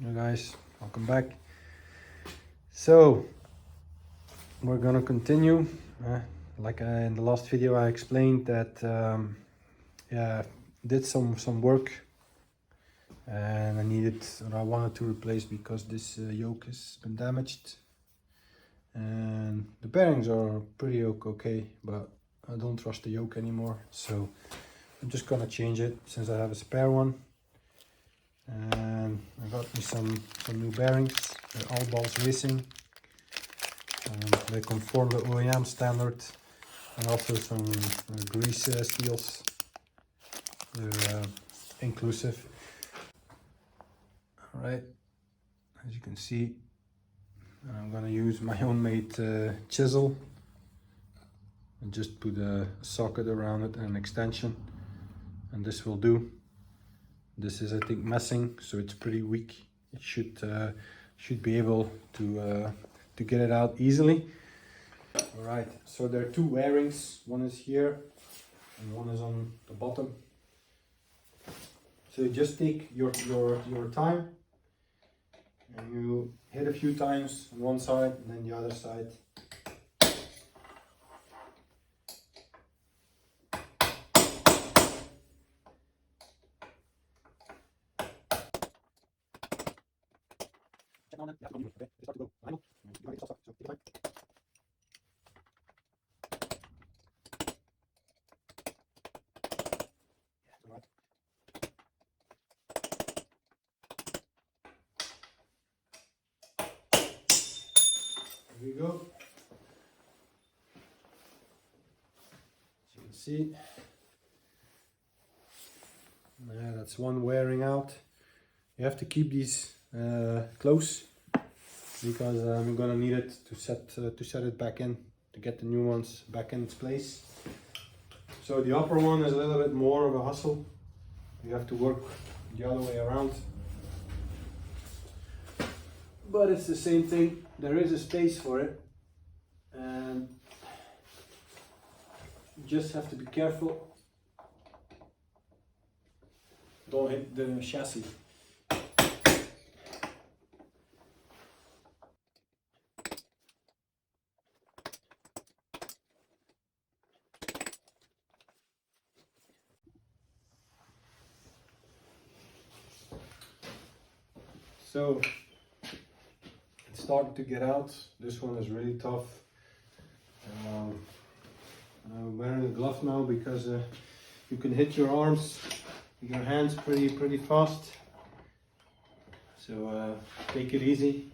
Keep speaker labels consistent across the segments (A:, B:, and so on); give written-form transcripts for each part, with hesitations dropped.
A: Hello guys, welcome back. So we're gonna continue. In the last video, I explained that yeah, did some work, and I wanted to replace because this yoke has been damaged, and the bearings are pretty okay, but I don't trust the yoke anymore. So I'm just gonna change it since I have a spare one. And I got me some new bearings. They're all balls racing. They conform the OEM standard, and also some grease steels. They're inclusive. All right, as you can see, I'm gonna use my homemade chisel and just put a socket around it and an extension, and this will do. This is, I think, messing, so it's pretty weak. It should be able to get it out easily. All right, so there are two bearings. One is here and one is on the bottom. So you just take your time and you hit a few times on one side and then the other side. There we go. As you can see, that's one wearing out. You have to keep these close because I'm gonna need it to set it back in, to get the new ones back in its place. So the upper one is a little bit more of a hustle. You have to work the other way around, but it's the same thing. There is a space for it, and you just have to be careful. Don't hit the chassis. So it's starting to get out. This one is really tough. I'm wearing a glove now because you can hit your arms, your hands pretty fast. So take it easy.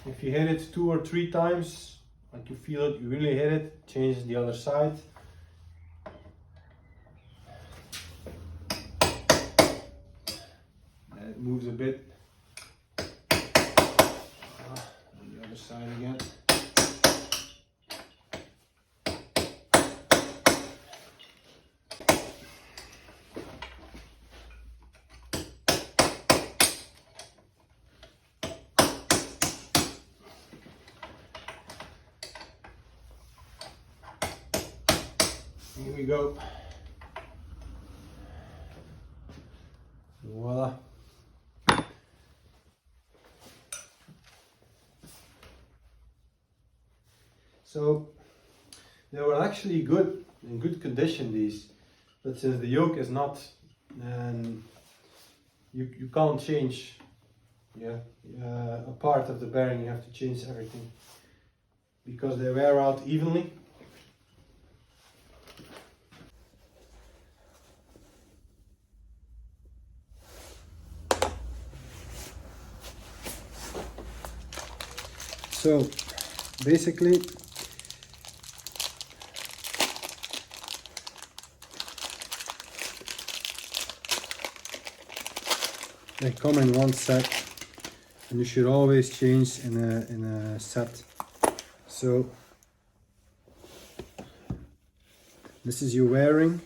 A: If you hit it 2 or 3 times, like you feel it, you really hit it, change the other side. It moves a bit. And the other side again. Here we go. Voila. So they were actually in good condition, these, but since the yoke is not, and you can't change a part of the bearing, you have to change everything because they wear out evenly. So basically, they come in one set, and you should always change in a set. So this is your wearing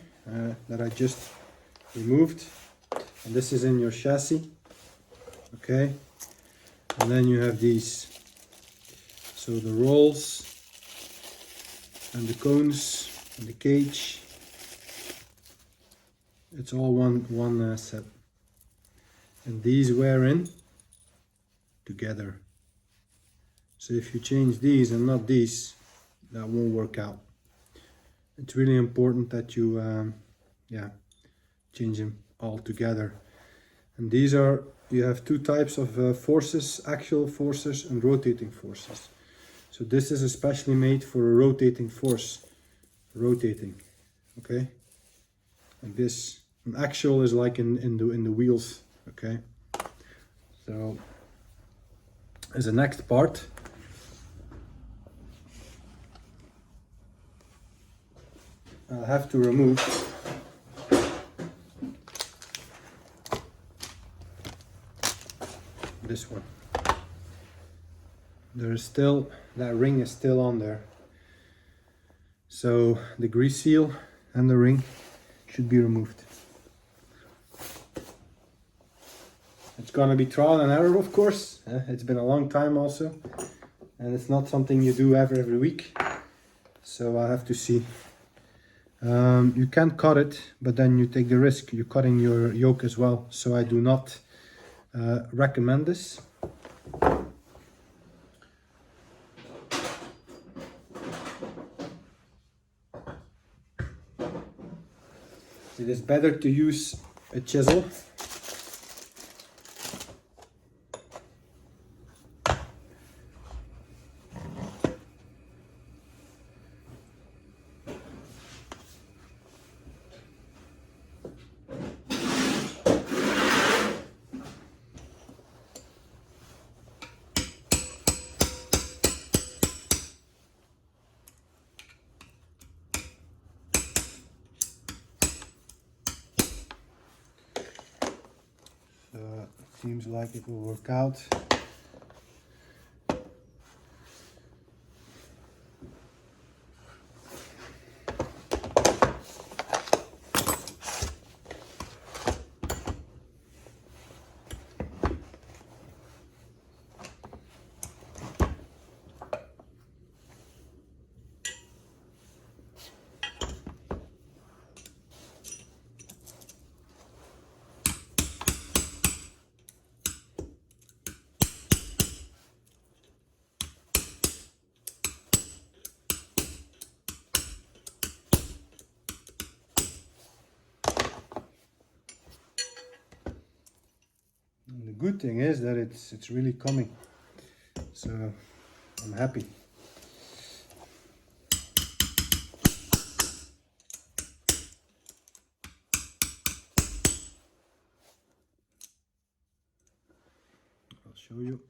A: that I just removed, and this is in your chassis. Okay, and then you have these. So the rolls and the cones and the cage. It's all one set. And these wear in together. So if you change these and not these, that won't work out. It's really important that you change them all together. And these are, you have two types of forces, axial forces and rotating forces. So this is especially made for a rotating force, rotating, okay? Like this. An axial is like in the wheels, okay? So as the next part, I'll have to remove this one. There's still, that ring is still on there. So the grease seal and the ring should be removed. It's gonna be trial and error, of course. It's been a long time also. And it's not something you do every week. So I have to see. You can cut it, but then you take the risk. You're cutting your yoke as well. So I do not recommend this. It is better to use a chisel. Seems like it will work out. And the good thing is that it's really coming, so I'm happy. I'll show you.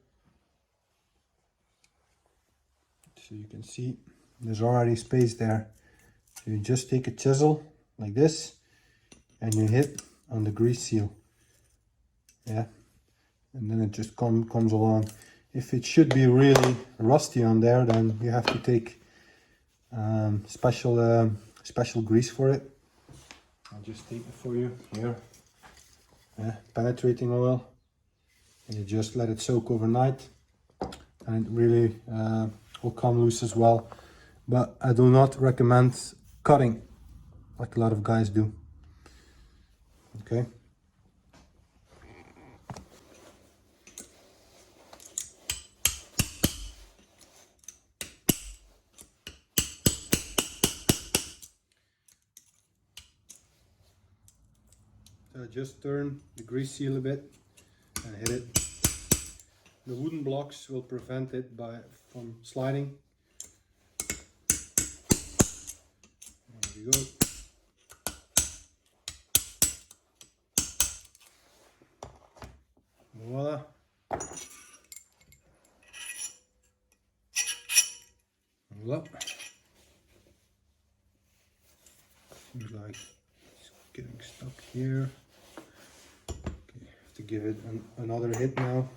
A: So you can see there's already space there. So you just take a chisel like this and you hit on the grease seal. Yeah. And then it just comes along. If it should be really rusty on there, then you have to take special grease for it. I'll just take it for you here. Yeah, penetrating oil, and you just let it soak overnight, and it really will come loose as well. But I do not recommend cutting like a lot of guys do. Okay. So just turn the grease seal a bit and hit it. The wooden blocks will prevent it from sliding. There we go. Voila. Voila. Seems like it's getting stuck here. Okay, have to give it another hit now.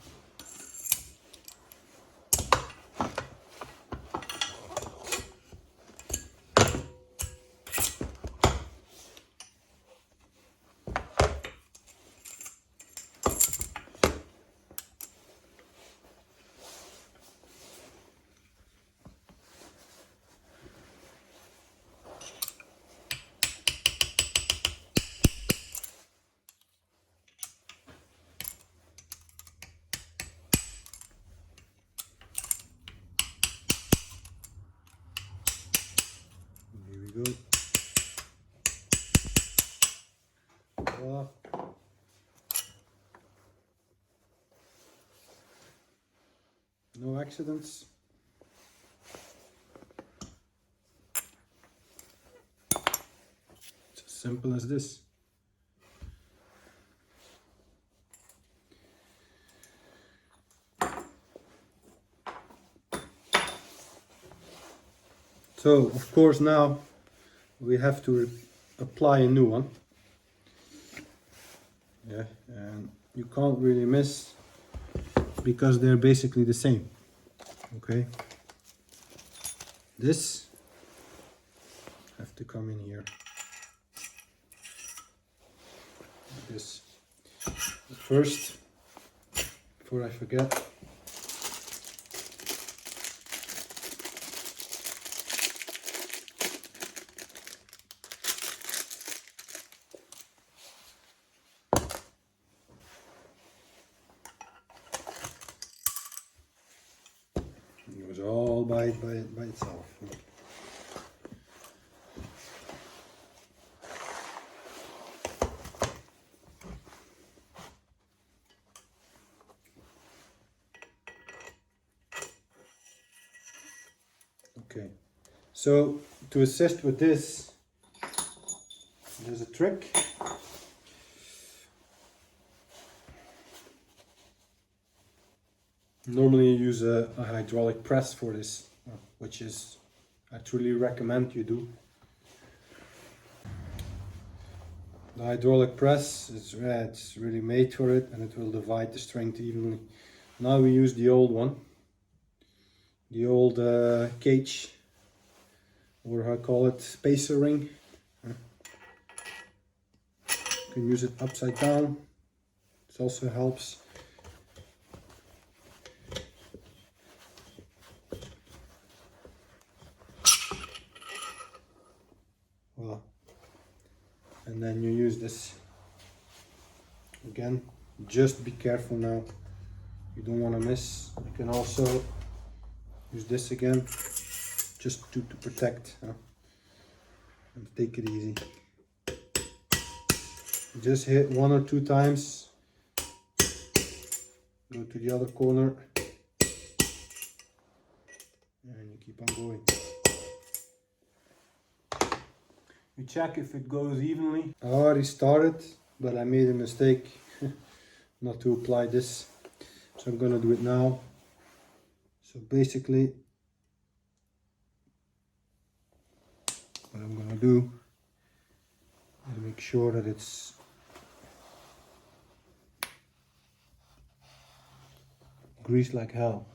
A: No accidents. It's as simple as this. So of course now we have to apply a new one. Yeah, and you can't really miss because they're basically the same. Okay, this have to come in here like this. But first, before I forget, it was all by itself. Okay, so to assist with this, there's a trick. Normally you use a hydraulic press for this, which is I truly recommend you do. The hydraulic press is it's really made for it, and it will divide the strength evenly. Now we use the old one, the old cage, or how I call it, spacer ring. You can use it upside down. This also helps. Voila. And then you use this again. Just be careful now, you don't want to miss. You can also use this again, just to protect, and take it easy. Just hit 1 or 2 times, go to the other corner, and you keep on going. You check if it goes evenly. I already started, but I made a mistake not to apply this, so I'm gonna do it now. So basically what I'm gonna do is make sure that it's greased like hell,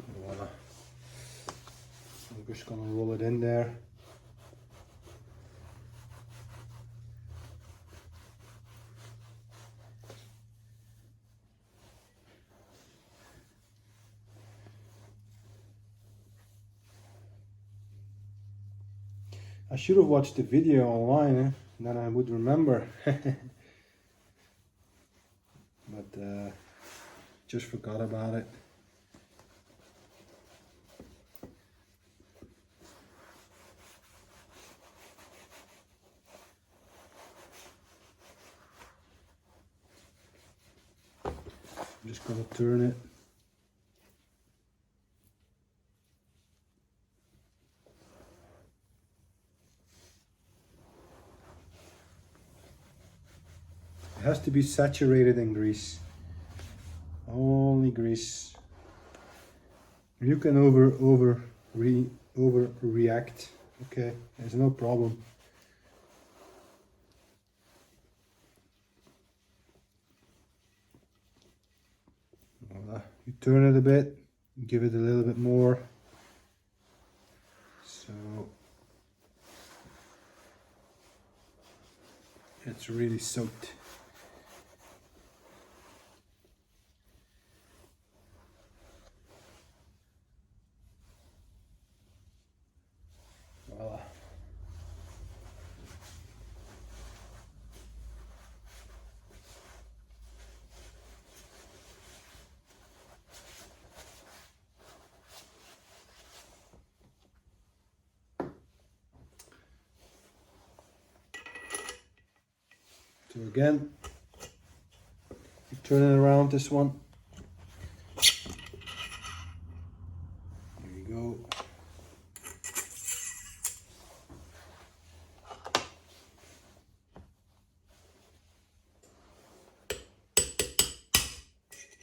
A: Voila. I'm just gonna roll it in there. I should have watched the video online, then I would remember. But just forgot about it. I'm just gonna turn it. It has to be saturated in grease. Only grease. You can overreact. Okay, there's no problem. Voila. You turn it a bit, give it a little bit more. So it's really soaked. Voila. So again, turn it around this one. There you go.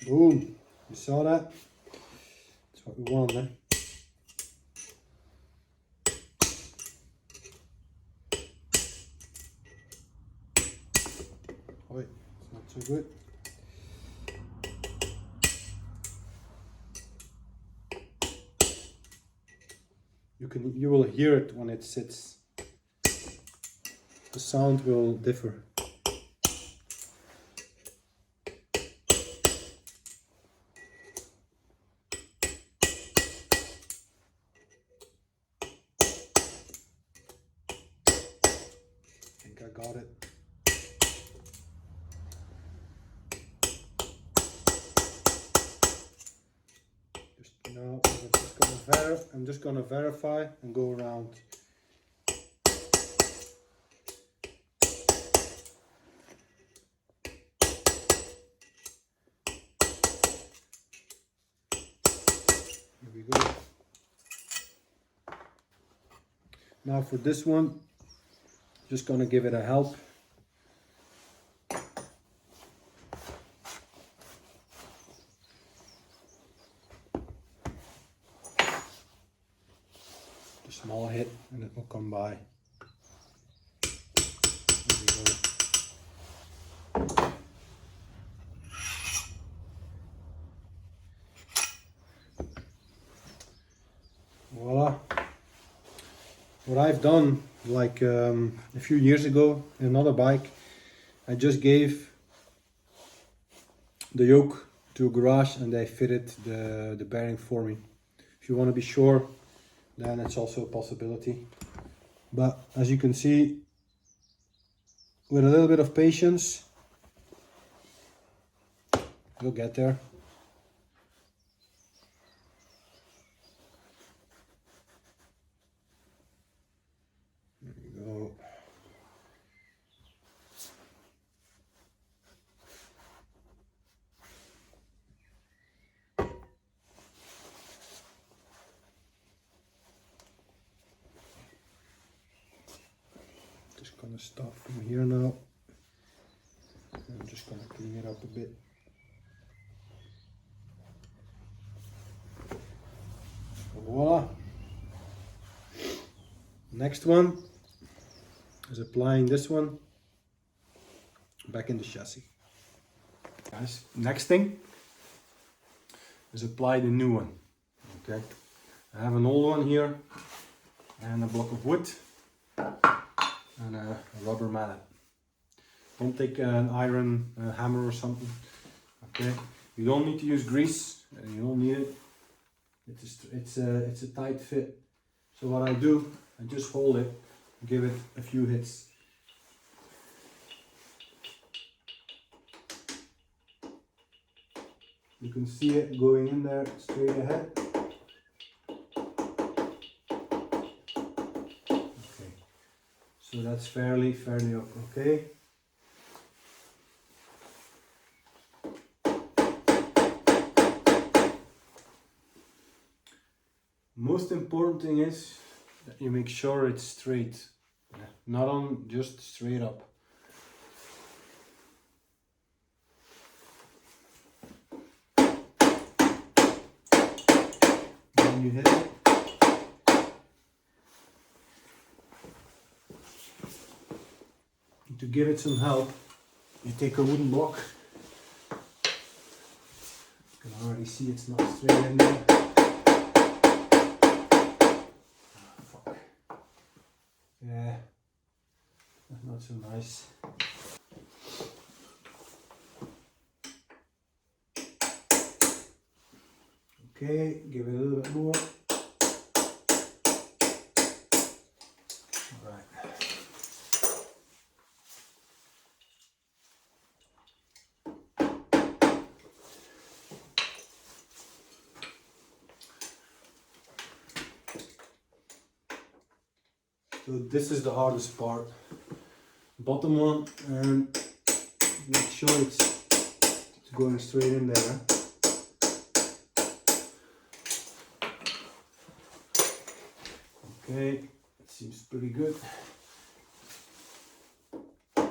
A: Boom! You saw that? That's what we want, eh? Oi, it's not so good. You will hear it when it sits. The sound will differ. I think I got it. Now I'm just gonna verify and go around. Here we go. Now for this one, just gonna give it a help. A small hit and it will come by. There we go. Voila. What I've done, like a few years ago in another bike, I just gave the yoke to a garage and they fitted the bearing for me. If you want to be sure, then it's also a possibility. But as you can see, with a little bit of patience, you'll get there. There you go. Just gonna stop from here now. I'm just gonna clean it up a bit. Voila. Next one is applying this one back in the chassis. Guys, next thing is apply the new one. Okay, I have an old one here and a block of wood and a rubber mallet. Don't take an iron hammer or something. Okay, you don't need to use grease. You don't need it. It's a tight fit. So what I do, I just hold it, give it a few hits. You can see it going in there straight ahead. Okay, so that's fairly okay. Most important thing is that you make sure it's straight, not on just straight up. Then you hit it. To give it some help, you take a wooden block. You can already see it's not straight in there. Yeah, that's not so nice. Okay, give it a little bit more. All right. So this is the hardest part. Bottom one, and make sure it's going straight in there. Okay, it seems pretty good. I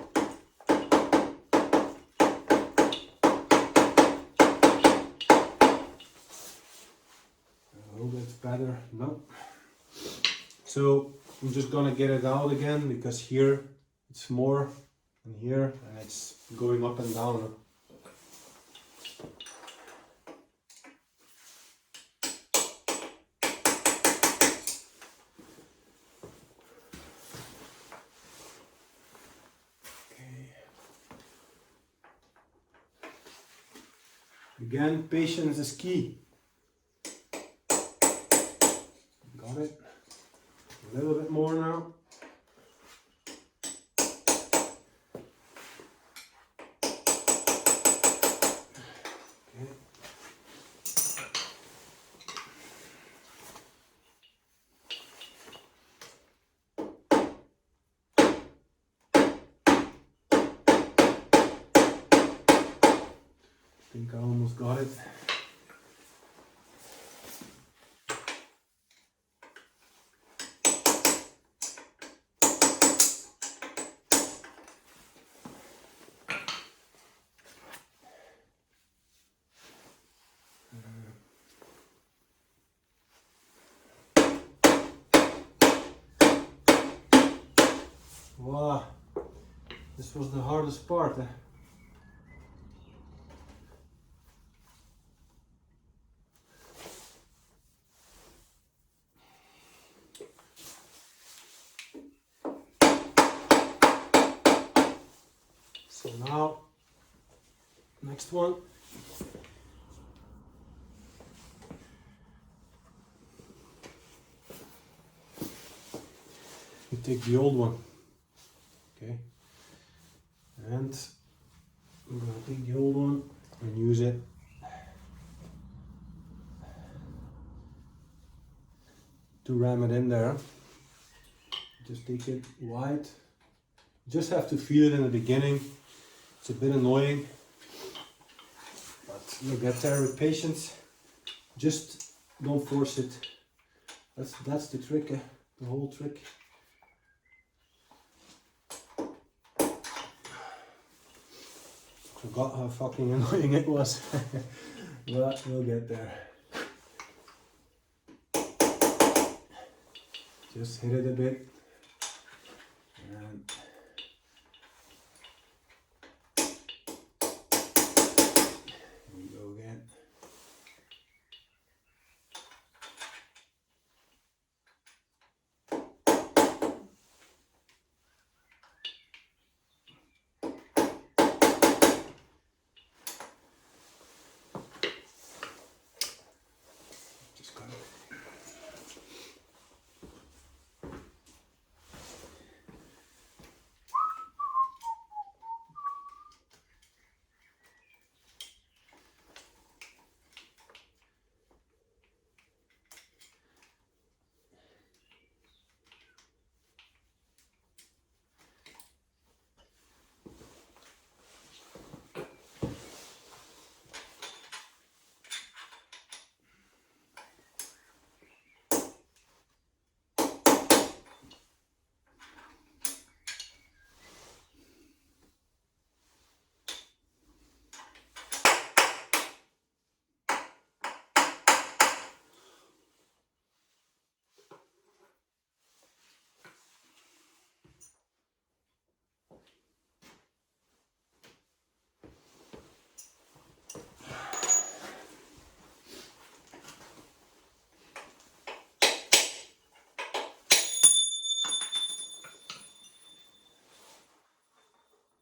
A: hope that's better. No. So I'm just gonna get it out again because here it's more than here and it's going up and down. Again, patience is key. Got it. A little bit more now. Okay. I think I almost got it. Voila, this was the hardest part. So now, next one. You take the old one, okay, and I'm gonna take the old one and use it to ram it in there. Just take it wide. You just have to feel it in the beginning. It's a bit annoying, but you'll get there with patience. Just don't force it. That's the trick, the whole trick. Forgot how fucking annoying it was, but we'll get there. Just hit it a bit, and here we go again. Just got it.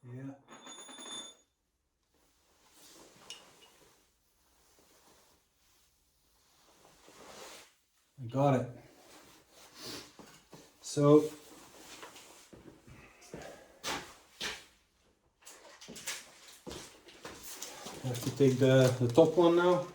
A: Yeah. I got it. So I have to take the top one now.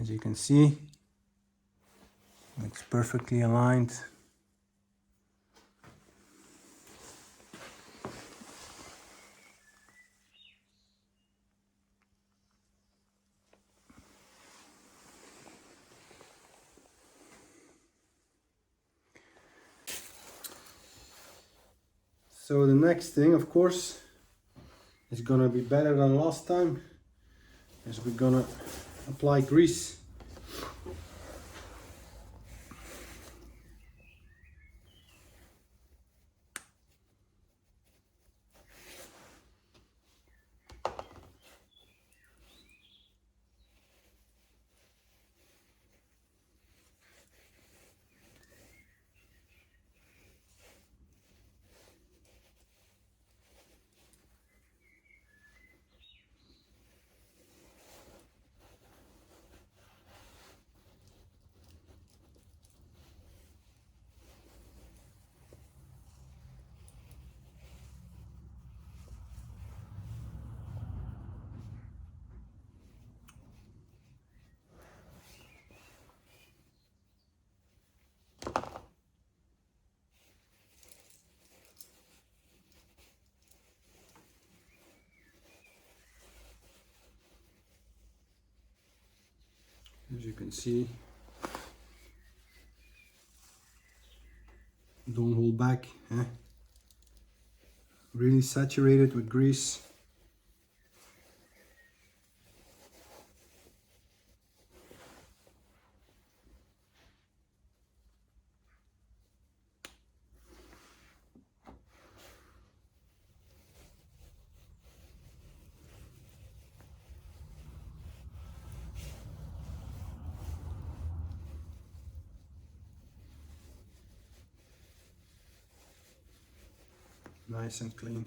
A: As you can see, it's perfectly aligned. So the next thing, of course, is gonna be better than last time, is we're gonna apply grease. As you can see, don't hold back, eh? Really saturated with grease. Nice and clean.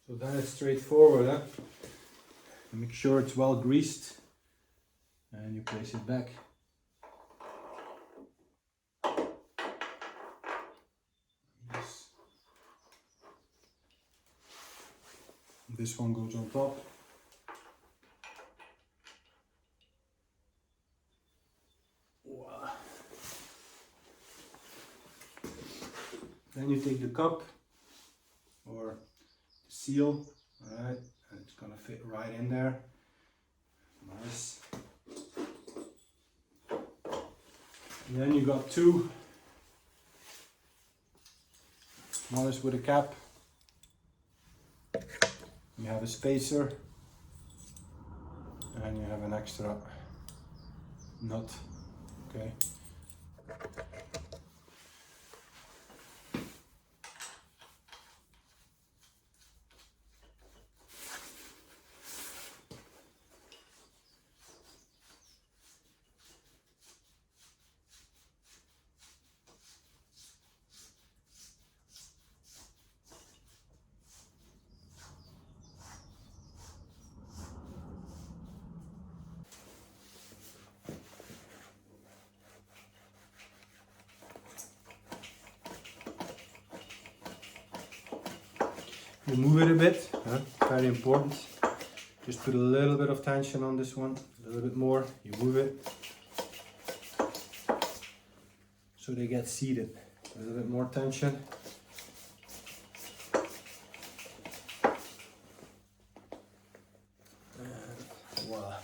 A: So then it's straightforward, huh? Make sure it's well greased and you place it back. Yes. This one goes on top. Wow. Then you take the cup or seal, alright, and it's gonna fit right in there. Nice. And then you got two. One is with a cap. You have a spacer. And you have an extra nut. Okay. You move it a bit, very important. Just put a little bit of tension on this one, a little bit more, you move it. So they get seated, a little bit more tension. And voila.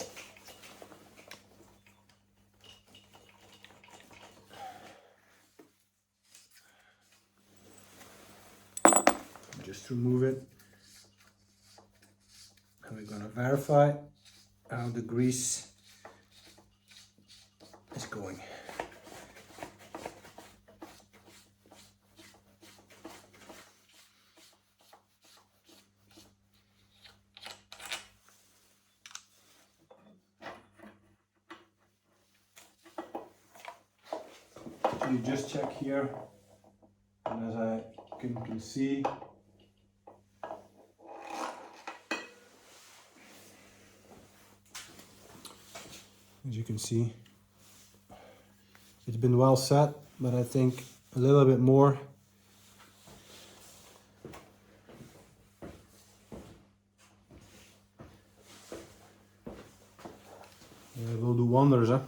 A: Just remove it. And we're going to verify how the grease is going. So you just check here, and as I can see, as you can see, it's been well set, but I think a little bit more. It will do wonders, huh?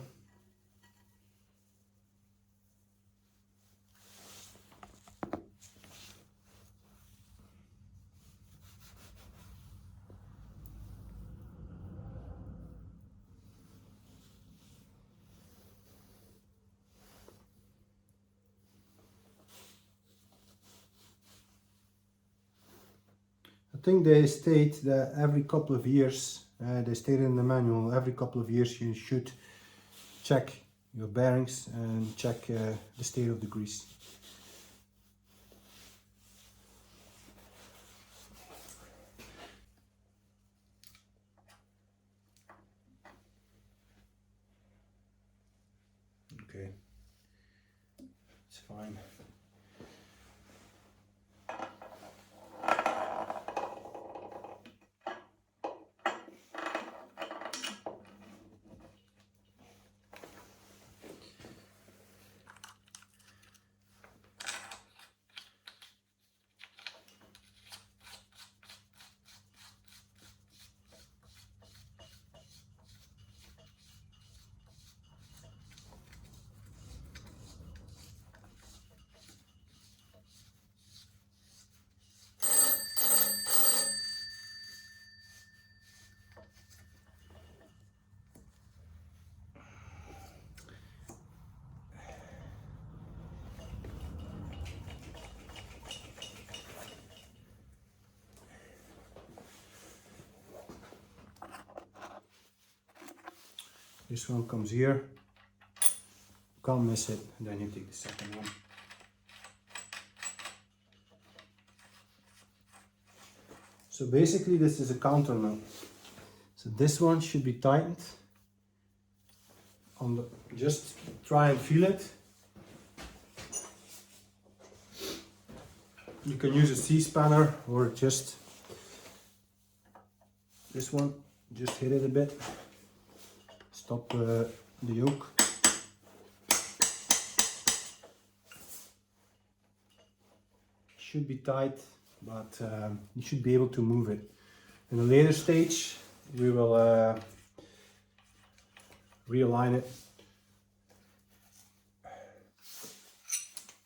A: I think they state that every couple of years, they state in the manual, every couple of years you should check your bearings and check the state of the grease. Okay, it's fine. This one comes here, can't miss it, and then you take the second one. So basically this is a counter now. So this one should be tightened. On the, just try and feel it. You can use a C-spanner or just this one, just hit it a bit. Stop the yoke. Should be tight, but you should be able to move it. In a later stage, we will realign it.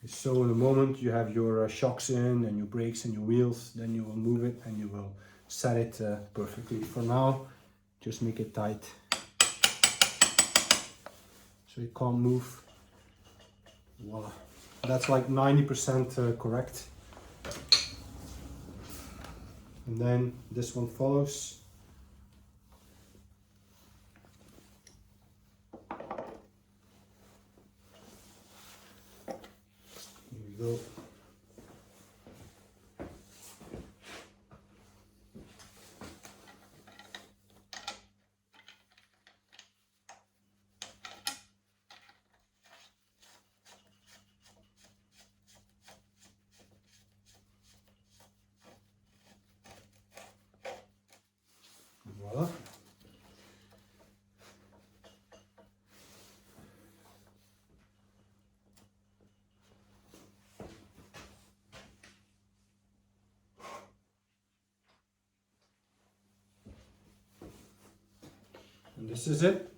A: So in a moment you have your shocks in and your brakes and your wheels, then you will move it and you will set it perfectly. For now, just make it tight. So it can't move. Voila. That's like 90% correct. And then this one follows. Here we go. Voila. this is it.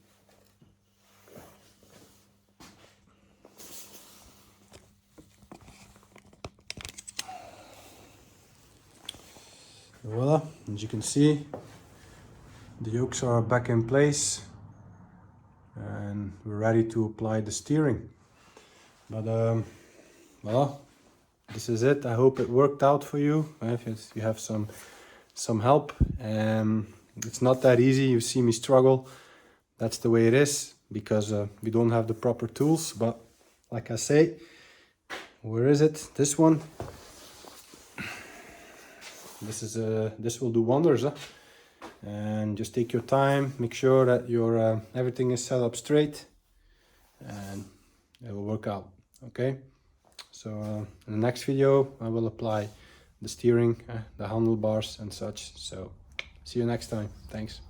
A: Voila, as you can see, the yokes are back in place and we're ready to apply the steering. But voila, this is it. I hope it worked out for you. If you have some help. It's not that easy. You see me struggle. That's the way it is because we don't have the proper tools. But like I say, where is it? This one. This will do wonders. And just take your time. Make sure that your everything is set up straight, and it will work out. Okay. So in the next video, I will apply the steering, the handlebars and such. So see you next time. Thanks.